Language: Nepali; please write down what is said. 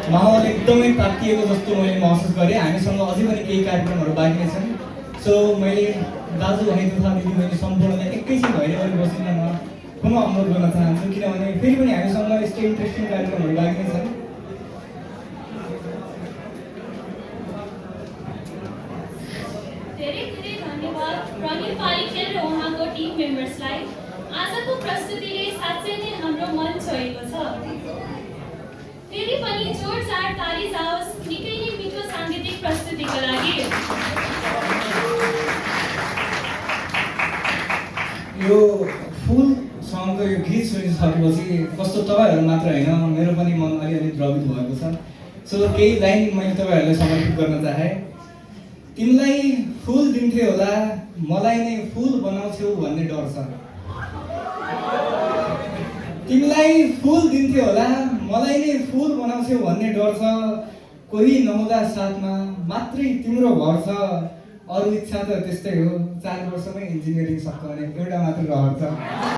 माहौल एकदमै तातिएको जस्तो मैले महसुस गरेँ। हामीसँग अझै पनि केही कार्यक्रमहरू बाँकी नै छन्। सो मैले दाजुभाइ तथा दिदीबहिनी सम्पूर्णलाई एकैछिन भइरहेको बसिन म पुनः अनुरोध गर्न चाहन्छु, किनभने फेरि पनि हामीसँग यस्तै इन्ट्रेस्टिङ कार्यक्रमहरू बाँकी नै छन्। धेरै धेरै धन्यवाद प्रनिल पारिखेल र उहाँको टिम मेम्बर्सलाई। आजको प्रस्तुतिले साँच्चै नै हाम्रो मन छोएको छ। फेरि पनि जोरदार ताली जाओस् निकै नै मिठो साङ्गीतिक प्रस्तुतिको लागि। यो फुल सङको यो गीत सुनिसकेपछि कस्तो तपाईँहरू मात्र होइन, मेरो पनि मन अलिअलि द्रवित भएको छ। सो केही लाइन मैले तपाईँहरूलाई समर्पित गर्न चाहेँ। तिमीलाई फुल दिन्थे होला, मलाई नै फुल बनाउँछौ भन्ने डर छ। तिमीलाई फुल दिन्थे होला, मलाई नै फुल बनाउँछौ भन्ने डर छ। कोही नहुँदा साथमा मात्रै तिम्रो भर छ। अरू इच्छा त त्यस्तै हो, 4 वर्षमै इन्जिनियरिङ सक्छ भने एउटा मात्र रहर छ।